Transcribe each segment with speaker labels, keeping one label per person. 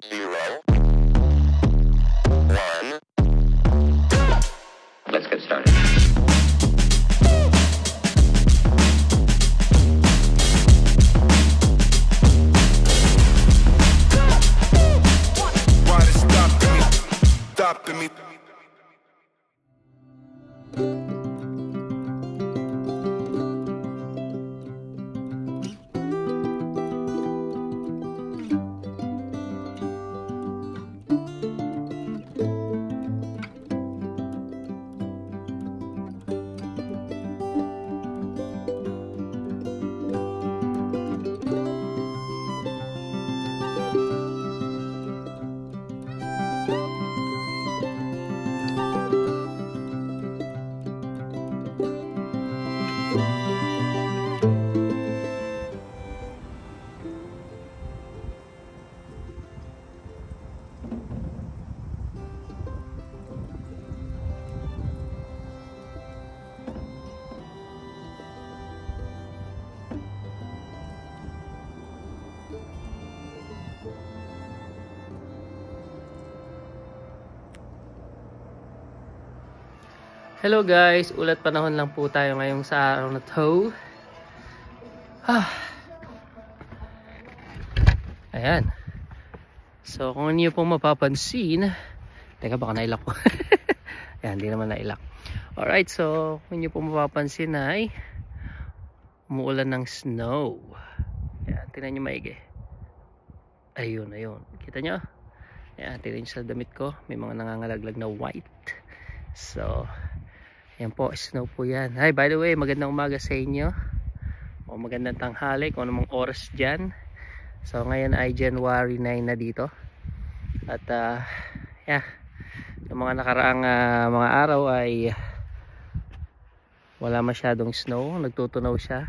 Speaker 1: 0, 1. Let's get started.
Speaker 2: Why they stopping me? Stopping me.
Speaker 3: Hello guys, ulat panahon lang po tayo ngayong sa araw na to. Ayan. So kung niyo pong mapapansin, teka baka nailak ko. Ayan, hindi naman nailak. Alright, so kung niyo pong mapapansin ay umuulan ng snow. Ayan, tingnan niyo maigi. Ayun, ayun. Kita niyo? Ayan, tingnan niyo sa damit ko. May mga nangangalaglag na white. So yan po, snow po yan. Hi, by the way, magandang umaga sa inyo. O magandang tanghali kung anong oras dyan. So ngayon ay January 9 na dito. At yeah, yung mga nakaraang mga araw ay wala masyadong snow. Nagtutunaw siya.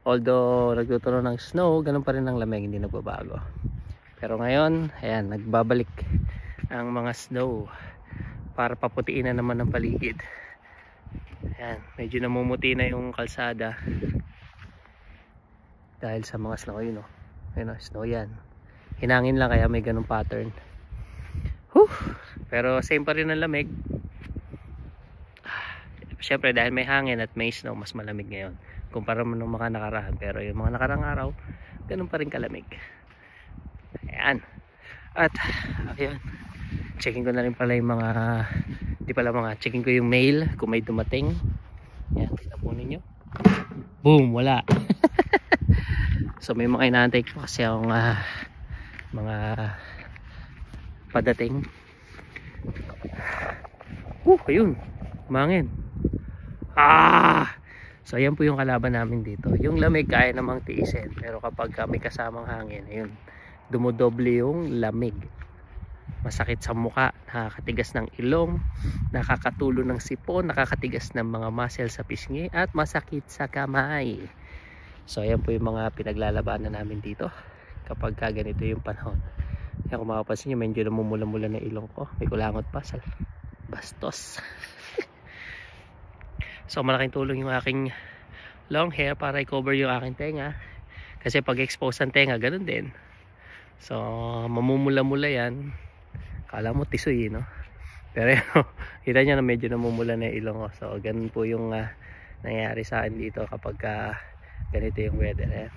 Speaker 3: Although nagtutunaw ng snow, ganun pa rin ang lamig, hindi nagbabago. Pero ngayon, ayan, nagbabalik ang mga snow para paputiin na naman ng paligid. Ayan, medyo namumuti na yung kalsada dahil sa mga snow yun, ayun, snow yan. Hinangin lang kaya may ganung pattern. Pero same pa rin ang lamig. Syempre dahil may hangin at may snow, mas malamig ngayon kumpara mo nung mga nakaraan. Pero yung mga nakarang araw, ganun pa rin kalamig. Ayan. At ayun, checking ko na rin pala yung mga checking ko yung mail kung may dumating. Yan, tignan po ninyo. Boom, wala. So may mga inaantay ko kasi ang mga padating. Ayun, mangin. So ayan po yung kalaban namin dito. Yung lamig kaya namang tiisin, pero kapag may kasamang hangin, ayun, dumodoble yung lamig. Masakit sa muka, nakakatigas ng ilong, nakakatulo ng sipon, nakakatigas ng mga muscle sa pisngi, at masakit sa kamay. So ayan po yung mga pinaglalabanan namin dito kapag ganito yung panahon. Kaya kung makapansin nyo, medyo namumula-mula na ilong ko, may kulangot pa sa bastos. So malaking tulong yung aking long hair para i-cover yung aking tenga, kasi pag expose ang tenga, ganun din. So mamumula-mula yan. Kala mo tisoy, no? Pero kita nyo na medyo namumula na ilong ko. So ganun po yung nangyayari sa akin dito kapag ganito yung weather.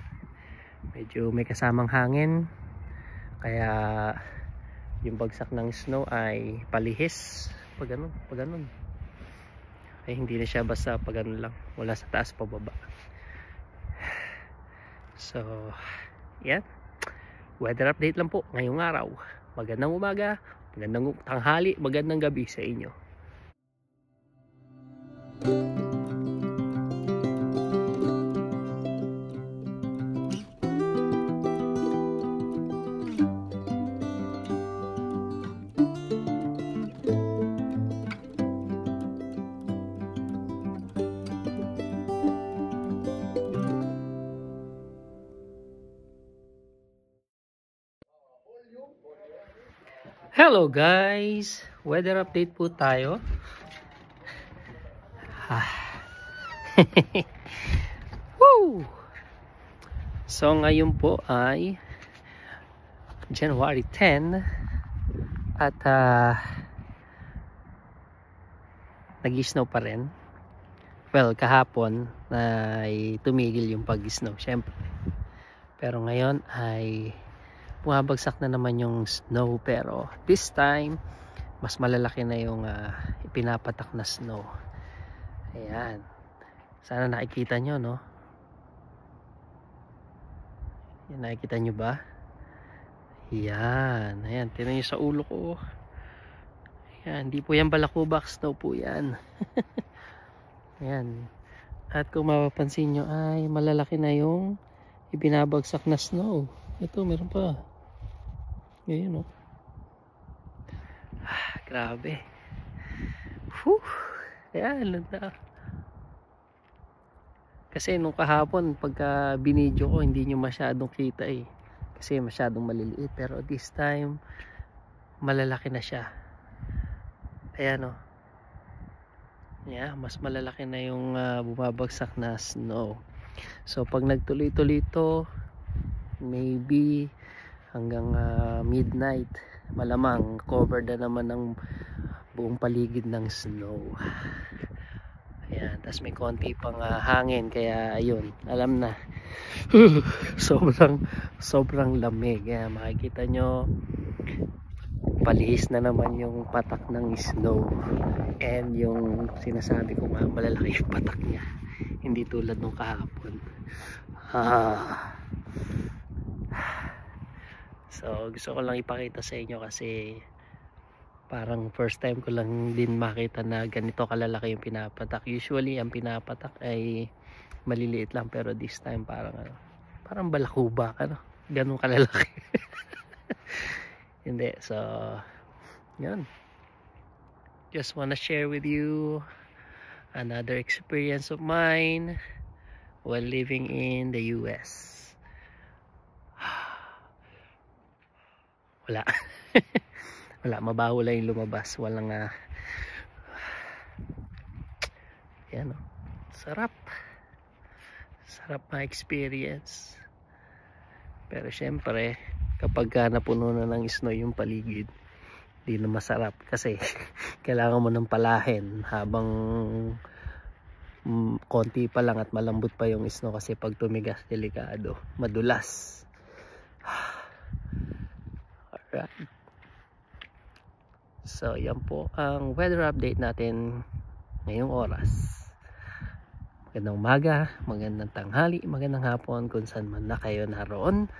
Speaker 3: Medyo may kasamang hangin, kaya yung bagsak ng snow ay palihis pag ganun. Ay hindi na siya basta pag ganun lang, wala sa taas pa baba. So yan, weather update lang po ngayong araw. Magandang umaga, magandang tanghali, magandang gabi sa inyo. Hello guys, weather update po tayo. Woo! So ngayon po ay January 10 at nag-snow pa rin. Well, kahapon ay tumigil yung pag-snow syempre, pero ngayon ay bumabagsak na naman yung snow, pero this time mas malalaki na yung ipinapatak na snow. Ayan, sana nakikita nyo, no? Yan, nakikita nyo ba? Yan, ayan, tingnan nyo sa ulo ko. Ayan, hindi po yan balakubak, snow po yan. Ayan, at kung mapapansin nyo ay malalaki na yung ibinabagsak na snow. Ito, meron pa. Ngayon, oh. Grabe. Whew. Ayan, landa. Kasi nung kahapon, pagka binidyo ko, hindi nyo masyadong kita eh. Kasi masyadong maliliit. Pero this time, malalaki na siya. Ayan, oh. Yeah, mas malalaki na yung bumabagsak na snow. So, pag nagtuloy-tuloy ito, maybe hanggang midnight, malamang covered na naman ng buong paligid ng snow. Ayan, tas may konti pang hangin, kaya ayun, alam na. sobrang lamig. Ayan, makikita nyo palihis na naman yung patak ng snow, and yung sinasabi ko nga, malalaki yung patak niya, hindi tulad nung kahapon. So gusto ko lang ipakita sa inyo kasi parang first time ko lang din makita na ganito kalalaki yung pinapatak. Usually ang pinapatak ay maliliit lang, pero this time parang balakubak, ganun kalalaki. Hindi, so yun, just wanna share with you another experience of mine while living in the US. Wala. Wala, mabaho lang yung lumabas. Walang yan, oh. Sarap na experience. Pero syempre kapag napuno na ng snow yung paligid, di na masarap kasi kailangan mo ng palahin habang konti pa lang at malambot pa yung snow, kasi pag tumigas, delikado, madulas. Alright, so yan po ang weather update natin ngayong oras. Magandang umaga, magandang tanghali, magandang hapon kung saan man na kayo naroon.